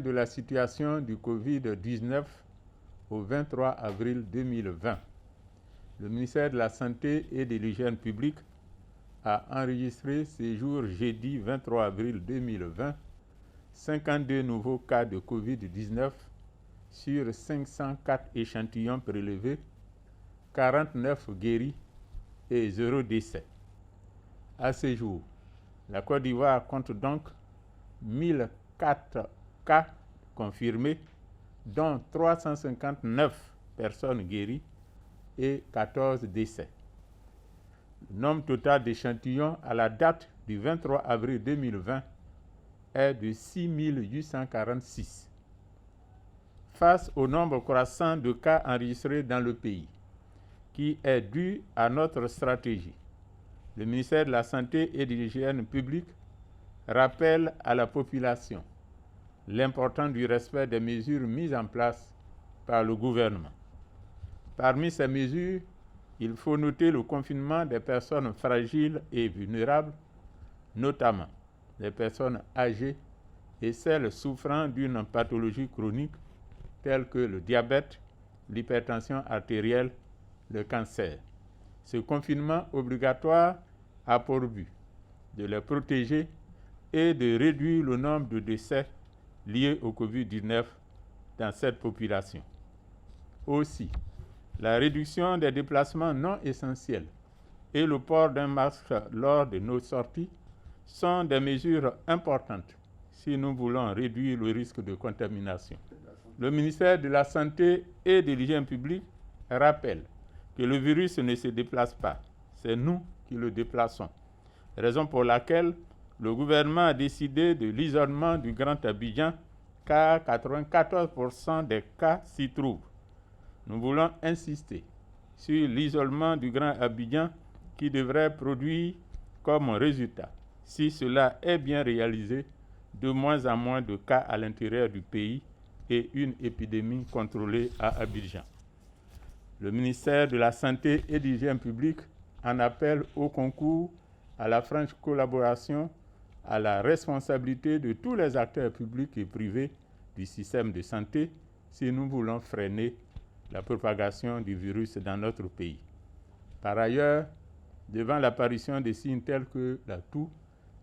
de la situation du Covid-19 au 23 avril 2020. Le ministère de la Santé et de l'Hygiène publique a enregistré ce jour jeudi 23 avril 2020 52 nouveaux cas de Covid-19 sur 504 échantillons prélevés, 49 guéris et 0 décès. À ce jour, la Côte d'Ivoire compte donc 1004 cas confirmés, dont 359 personnes guéries et 14 décès. Le nombre total d'échantillons à la date du 23 avril 2020 est de 6 846. Face au nombre croissant de cas enregistrés dans le pays, qui est dû à notre stratégie, le ministère de la Santé et de l'Hygiène publique rappelle à la population l'importance du respect des mesures mises en place par le gouvernement. Parmi ces mesures, il faut noter le confinement des personnes fragiles et vulnérables, notamment les personnes âgées et celles souffrant d'une pathologie chronique telle que le diabète, l'hypertension artérielle, le cancer. Ce confinement obligatoire a pour but de les protéger et de réduire le nombre de décès liés au Covid-19 dans cette population. Aussi, la réduction des déplacements non essentiels et le port d'un masque lors de nos sorties sont des mesures importantes si nous voulons réduire le risque de contamination. Le ministère de la Santé et de l'Hygiène publique rappelle que le virus ne se déplace pas, c'est nous qui le déplaçons. Raison pour laquelle le gouvernement a décidé de l'isolement du Grand Abidjan, car 94% des cas s'y trouvent. Nous voulons insister sur l'isolement du Grand Abidjan qui devrait produire comme résultat, si cela est bien réalisé, de moins en moins de cas à l'intérieur du pays et une épidémie contrôlée à Abidjan. Le ministère de la Santé et de l'Hygiène publique en appelle au concours, à la franche collaboration, à la responsabilité de tous les acteurs publics et privés du système de santé si nous voulons freiner la propagation du virus dans notre pays. Par ailleurs, devant l'apparition de signes tels que la toux,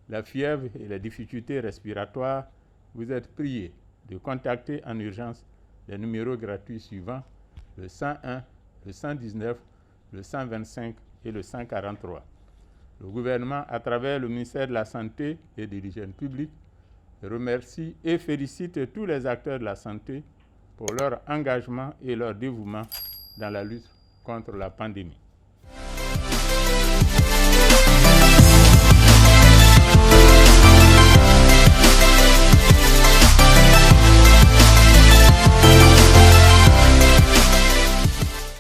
la fièvre et les difficultés respiratoires, vous êtes priés de contacter en urgence les numéros gratuits suivants, le 101, le 119, le 125 et le 143. Le gouvernement, à travers le ministère de la Santé et de l'Hygiène publique, remercie et félicite tous les acteurs de la santé pour leur engagement et leur dévouement dans la lutte contre la pandémie.